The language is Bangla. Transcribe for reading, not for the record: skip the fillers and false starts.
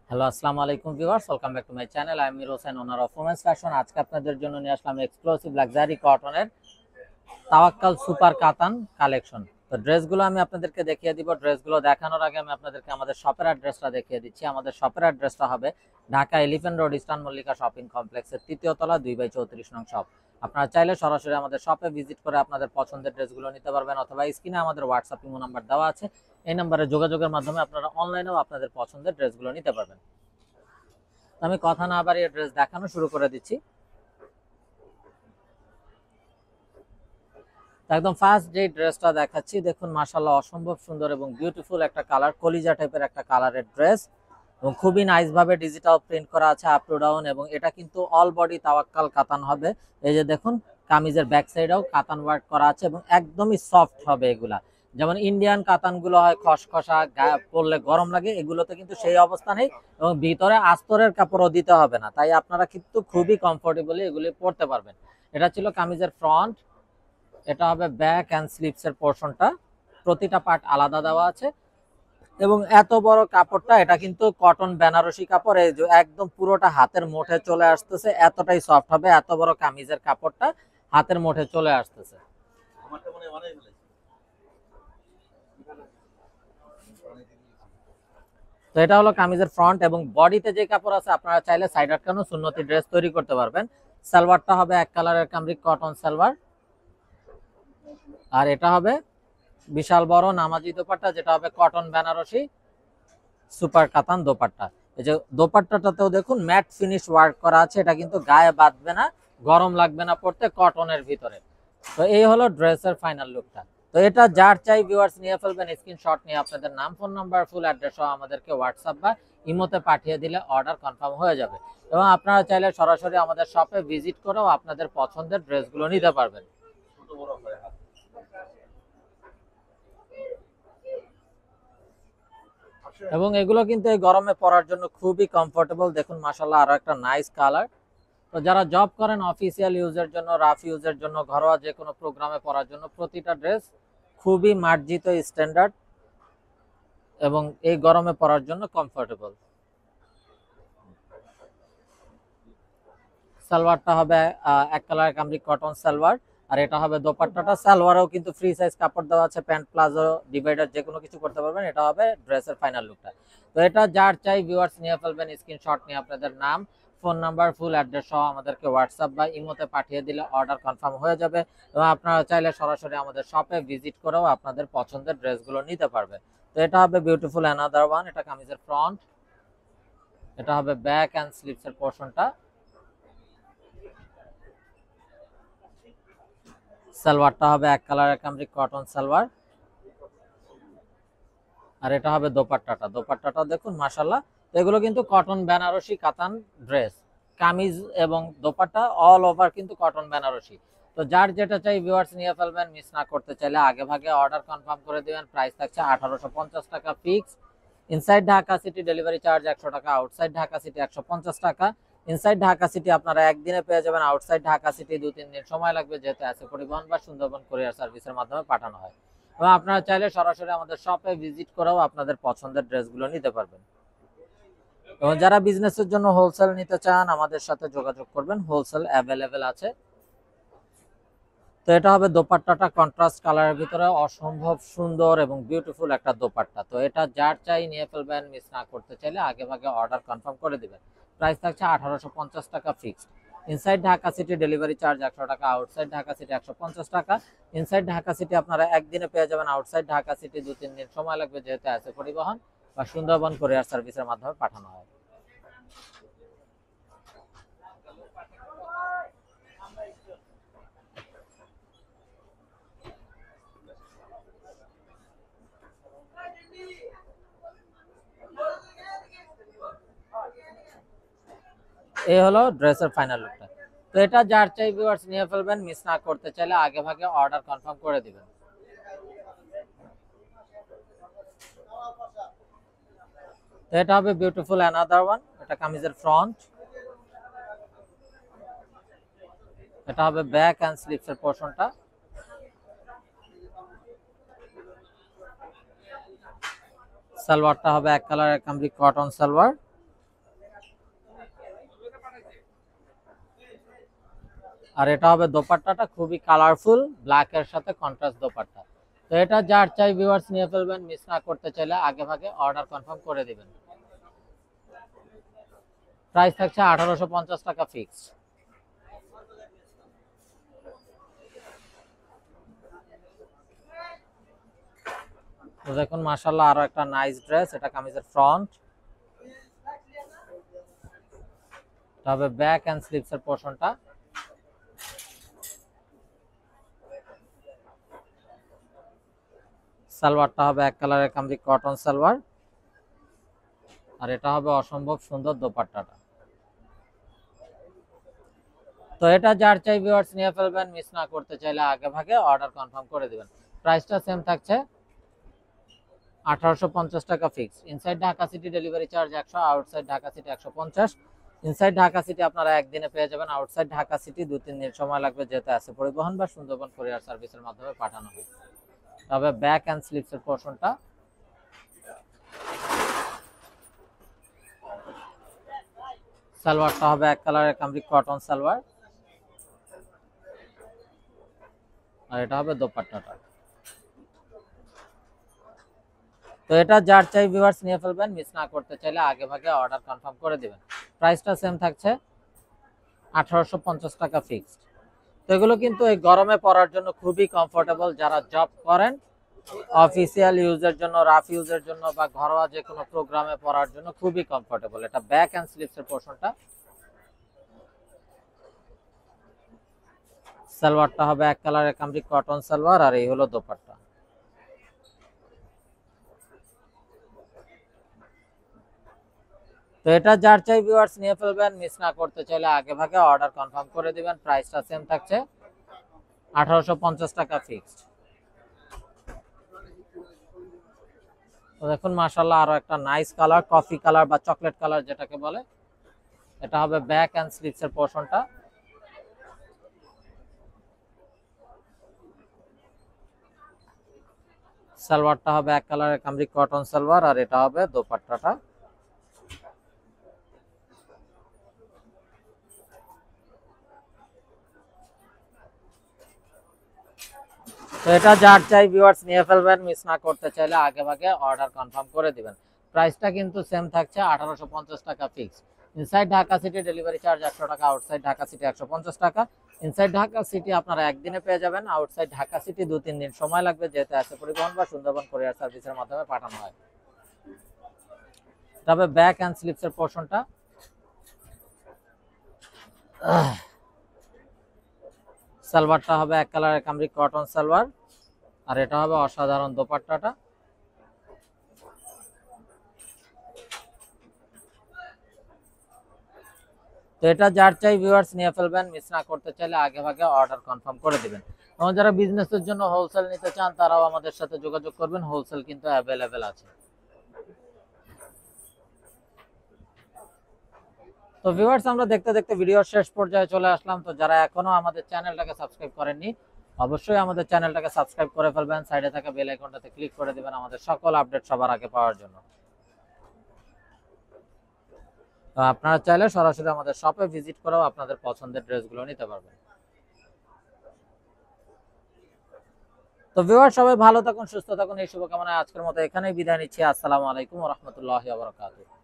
হ্যালো, আসসালামু আলাইকুম viewers, welcome back to my channel. I am Mir Hossain, owner of women's fashion. আজকে আপনাদের জন্য নিয়ে আসলাম এক্সক্লুসিভ লাক্সারি কটনের তাওয়াক্কাল সুপার কাতান কালেকশন। তো ড্রেসগুলো আমি আপনাদেরকে দেখিয়ে দিব। ড্রেসগুলো দেখানোর আগে আমি আপনাদেরকে আমাদের শপের অ্যাড্রেসটা দেখিয়ে দিচ্ছি। আমাদের শপের অ্যাড্রেসটা হবে Dhaka elephant road, eastern Mallika shopping কমপ্লেক্সের ৩য় তলা, 2/34 নং শপ। আপনারা চাইলে সরাসরি আমাদের শপে ভিজিট করে আপনাদের পছন্দের ড্রেসগুলো নিতে পারবেন, অথবা স্ক্রিনে আমাদের হোয়াটসঅ্যাপ ইমো নাম্বার দেওয়া আছে। এই নাম্বারে যোগাযোগের মাধ্যমে আপনারা অনলাইনেও আপনাদের পছন্দের ড্রেসগুলো নিতে পারবেন। আমি কথা না বাড়িয়ে ড্রেস দেখানো শুরু করে দিচ্ছি। একদম ফার্স্ট যে ড্রেসটা দেখাচ্ছি, দেখুন মাশাআল্লাহ অসম্ভব সুন্দর এবং বিউটিফুল একটা কালার, কলিজা টাইপের একটা কালারের ড্রেস, এবং খুবই নাইস ভাবে ডিজিটাল প্রিন্ট করা আছে আপ টু ডাউন, এবং এটা কিন্তু অল বডি তাওয়াক্কাল কাতান হবে। এই যে দেখুন, কামিজের ব্যাক সাইডেও কাতান ওয়ার্ক করা আছে এবং একদমই সফট হবে এগুলা। যেমন ইন্ডিয়ান কাতানগুলো হয় খসখসা, গায়ে পরলে গরম লাগে, এগুলোতে কিন্তু সেই অবস্থা নেই, এবং ভিতরে আস্তরের কাপড়ও দিতে হবে না, তাই আপনারা কিন্তু খুবই কমফোর্টেবলি এগুলি পরতে পারবেন। এটা ছিল কামিজের ফ্রন্ট। এটা হবে ব্যাক অ্যান্ড স্লিভস এর পোর্শনটা, প্রতিটা পার্ট আলাদা দেওয়া আছে। এবং এত বড় কাপড়টা, এটা কিন্তু কটন বেনারসি কাপড়, এই যে একদম পুরোটা হাতের মুঠে চলে আসতেছে, এতটাই সফট হবে। এত বড় কামিজের কাপড়টা হাতের মুঠে চলে আসতেছে। তো এটা হলো কামিজের ফ্রন্ট, এবং বডিতে যে কাপড় আছে আপনারা চাইলে সাইড আটকানো সুন্নতি ড্রেস তৈরি করতে পারবেন। সালোয়ারটা হবে এক কালারের কামরিক কটন সালোয়ার, আর এটা হবে বিশাল বড় নামাজি দোপাট্টা, যেটা হবে কটন বেনারসি সুপার কাতান দোপাট্টা। এই যে দোপাট্টাটাতেও দেখুন ম্যাট ফিনিশ ওয়ার্ক করা আছে, এটা কিন্তু গায়ে বাঁধবে না, গরম লাগবে না পড়তে, কটনের ভিতরে। তো এই হলো ড্রেসের ফাইনাল লুকটা। তো এটা যার চাই ভিউয়ার্স নিয়ে ফেলবেন, স্ক্রিনশট নিয়ে আপনাদের নাম, ফোন নাম্বার, ফুল অ্যাড্রেস সহ আমাদেরকে হোয়াটসঅ্যাপ বা ইমোতে পাঠিয়ে দিলে অর্ডার কনফার্ম হয়ে যাবে। এবং আপনারা চাইলে সরাসরি আমাদের শপে ভিজিট করেও আপনাদের পছন্দের ড্রেসগুলো নিতে পারবেন। এবং এগুলো কিন্তু এই গরমে পরার জন্য খুবই কমফোর্টেবল। দেখুন মাশাআল্লাহ, আরো একটা নাইস কালার। তো যারা জব করেন, অফিসিয়াল ইউজের জন্য, রাফ ইউজের জন্য, ঘরোয়া যে কোনো প্রোগ্রামে পরার জন্য প্রতিটা ড্রেস খুবই মার্জিত, স্ট্যান্ডার্ড, এবং এই গরমে পরার জন্য কমফোর্টেবল। সালোয়ারটা হবে এক কালার কামরিক কটন সালোয়ার, আর এটা হবে দোপাট্টাটা। সালোয়ারেও কিন্তু ফ্রি সাইজ কাপড় দেওয়া আছে, প্যান্ট প্লাজো ডিভাইডার যে কোনো কিছু করতে পারবেন। এটা হবে ড্রেসের ফাইনাল লুকটা। তো এটা যার চাই ভিউয়ার্স নিয়ে ফেলবেন, স্ক্রিনশট নিয়ে আপনাদের নাম, ফোন নাম্বার, ফুল অ্যাড্রেস সহ আমাদেরকে হোয়াটসঅ্যাপ বা ইমোতে পাঠিয়ে দিলে অর্ডার কনফার্ম হয়ে যাবে। এবং আপনারা চাইলে সরাসরি আমাদের শপে ভিজিট করেও আপনাদের পছন্দের ড্রেসগুলো নিতে পারবেন। তো এটা হবে বিউটিফুল অ্যানাদার ওয়ান। এটা কামিজের ফ্রন্ট, এটা হবে ব্যাক অ্যান্ড স্লিভস এর পোর্শনটা। সালোয়ারটা হবে এক কালারের কামরিক কটন সালোয়ার, আর এটা হবে দোপাট্টাটা। দোপাট্টাটা দেখুন মাশাআল্লাহ। তো এগুলো কিন্তু কটন বেনারসি কাতান ড্রেস, কামিজ এবং দোপাট্টা অল ওভার কিন্তু কটন বেনারসি। তো যার যেটা চাই ভিউয়ার্স নিয়ে ফেলবেন, মিস না করতে চাইলে আগে ভাগে অর্ডার কনফার্ম করে দিবেন। প্রাইস থাকছে 1850 টাকা fix. Inside Dhaka city delivery charge 100 টাকা, আউটসাইড ঢাকা সিটি 150 টাকা। ইনসাইড ঢাকা সিটি আপনারা একদিনে পেয়ে যাবেন, আউটসাইড ঢাকা সিটি 2-3 দিন সময় লাগবে, যেহেতু আছে পরিবহন বা সুন্দরবন কুরিয়ার সার্ভিসের মাধ্যমে পাঠানো হয়। এবং আপনারা চাইলে সরাসরি আমাদের শপে ভিজিট করেও আপনাদের পছন্দের ড্রেসগুলো নিতে পারবেন। এবং যারা বিজনেসের জন্য হোলসেল নিতে চান, আমাদের সাথে যোগাযোগ করবেন, হোলসেল অ্যাভেলেবেল আছে। তো এটা হবে দোপাট্টাটা কন্ট্রাস্ট কালারের ভিতরে, অসম্ভব সুন্দর এবং বিউটিফুল একটা দোপাট্টা। তো এটা যার চাই নিয়ে ফেলবেন, মিস না করতে চাইলে আগে ভাগে অর্ডার কনফার্ম করে দিবেন। প্রাইস থাকছে 1850 টাকা fixed. Inside Dhaka city delivery charge 100 টাকা, আউটসাইড ঢাকা সিটি 150 টাকা। ইনসাইড ঢাকা সিটি আপনারা একদিনে পেয়ে যাবেন, আউটসাইড ঢাকা সিটি 2-3 দিন সময় লাগবে, যেহেতু আছে পরিবহন বা সুন্দরবন কুরিয়ার সার্ভিসের মাধ্যমে পাঠানো হয়। এই হলো ড্রেসের ফাইনাল লুকটা। তো এটা যার চাই ভিউয়ার্স নিয়ে ফেলবেন, মিস না করতে চাইলে আগে ভাগে অর্ডার কনফার্ম করে দিবেন। তো এটা হবে বিউটিফুল অ্যানাদার ওয়ান। এটা কামিজের ফ্রন্ট, এটা হবে ব্যাক অ্যান্ড স্লিভস এর পোর্শনটা। সালোয়ারটা হবে এক কালারের কামরি কটন সালোয়ার, আর এটা হবে দোপাট্টাটা খুবই কালারফুল, ব্ল্যাক এর সাথে কন্ট্রাস্ট দোপাট্টা। তো এটা যার চাই ভিউয়ার্স নিয়ে ফেলবেন, মিস না করতে চাইলে আগে ভাগে অর্ডার কনফার্ম করে দিবেন। প্রাইস থাকছে 1850 টাকা ফিক্সড। তো দেখুন মাশাআল্লাহ আরো একটা নাইস ড্রেস, এটা কামিজের ফ্রন্ট, তবে ব্যাক এন্ড স্লিভস এর পোরশনটা। সালোয়ারটা হবে এক কালারের কামজি কটন সালোয়ার, আর এটা হবে অসম্ভব সুন্দর দোপাট্টাটা। তো এটা যার চাই ভিউয়ার্স নিয়ে ফেলবেন, মিস না করতে চাইলে আগে ভাগে অর্ডার কনফার্ম করে দিবেন। প্রাইসটা সেম থাকছে 1850 টাকা fix. Inside Dhaka city delivery charge 100, outside Dhaka city 150। Inside Dhaka city আপনারা একদিনে পেয়ে যাবেন, আউটসাইড ঢাকা সিটি 2-3 দিন সময় লাগবে, যেতে আছে পরিবহন বা সুন্দরবন কুরিয়ার সার্ভিসের মাধ্যমে পাঠানো হয়। তবে ব্যাক এন্ড স্লিভস এর পোরশনটা, সালোয়ারটা হবে এক কালারের কামরি কটন সালোয়ার, আর এটা হবে দোপাট্টাটা। তো এটা যার চাই ভিউয়ার্স নিয়ে ফেলবেন, মিস না করতে চাইলে আগে ভাগে অর্ডার কনফার্ম করে দিবেন। প্রাইসটা সেম থাকছে 1850 টাকা ফিক্সড। তো এগুলো কিন্তু এই গরমে পরার জন্য খুবই কমফোর্টেবল, যারা জব করেন, অফিসিয়াল ইউজের জন্য, রাফ ইউজের জন্য বা ঘরোয়া যে কোনো প্রোগ্রামে পরার জন্য খুবই কমফোর্টেবল। এটা ব্যাক এন্ড স্লিভস এর পোরশনটা, সালোয়ারটা হবে এক কালারের কামরি কটন সালোয়ার, আর এই হলো দোপাট্টা। তো এটা যার চাই ভিউয়ার্স নিয়ে ফেলবেন, মিস না করতে চাইলে আগে ভাগে অর্ডার কনফার্ম করে দিবেন। প্রাইসটা সেম থাকছে 1850 টাকা ফিক্সড। তো দেখুন মাশাআল্লাহ আরো একটা নাইস কালার, কফি কালার বা চকলেট কালার যেটাকে বলে, এটা হবে ব্যাক এন্ড স্লিভস এর পোরশনটা। সালোয়ারটা হবে এক কালারের কামরি কটন সালোয়ার, আর এটা হবে দোপাট্টাটা। তো এটা যার চাই ভিউয়ার্স নিয়ে ফেলবেন, মিস না করতে চাইলে আগে ভাগে অর্ডার কনফার্ম করে দিবেন। প্রাইসটা কিন্তু সেম থাকছে 1850 টাকা fix. Inside Dhaka city delivery charge 100 টাকা, আউটসাইড ঢাকা সিটি 150 টাকা। ইনসাইড ঢাকা সিটি আপনারা একদিনে পেয়ে যাবেন, আউটসাইড ঢাকা সিটি 2-3 দিন সময় লাগবে, যেতে আছে পরিবহন বা সুন্দরবন কুরিয়ার সার্ভিসের মাধ্যমে পাঠানো হয়। তবে ব্যাক এন্ড স্লিভস এর পোরশনটা, সালোয়ারটা হবে এক কালারের কামরি কটন সালোয়ার, আর এটা হবে অসাধারণ দোপাট্টাটা। তো এটা যার চাই ভিউয়ার্স নিয়ে ফেলবেন, মিস না করতে চাইলে আগে ভাগে অর্ডার কনফার্ম করে দিবেন। এবং যারা বিজনেসের জন্য হোলসেল নিতে চান তারাও আমাদের সাথে যোগাযোগ করবেন, হোলসেল কিন্তু অ্যাভেলেবেল আছে। তো ভিউয়ার্স আমরা দেখতে দেখতে ভিডিওর শেষ পর্যায়ে চলে আসলাম। তো যারা এখনো আমাদের চ্যানেলটাকে সাবস্ক্রাইব করেননি, অবশ্যই আমাদের চ্যানেলটাকে সাবস্ক্রাইব করে ফেলবেন, সাইডে থাকা বেল আইকনটাতে ক্লিক করে দিবেন আমাদের সকল আপডেট সবার আগে পাওয়ার জন্য। তো আপনারা চাইলে সরাসরি আমাদের শপে ভিজিট করেও আপনাদের পছন্দের ড্রেসগুলো নিতে পারবেন। তো ভিউয়ার সবাই ভালো থাকুন, সুস্থ থাকুন, এই শুভকামনায় আজকের মতো এখানেই বিদায় নিচ্ছি। আসসালামু আলাইকুম ওয়া রাহমাতুল্লাহি ওয়া বারাকাতুহু।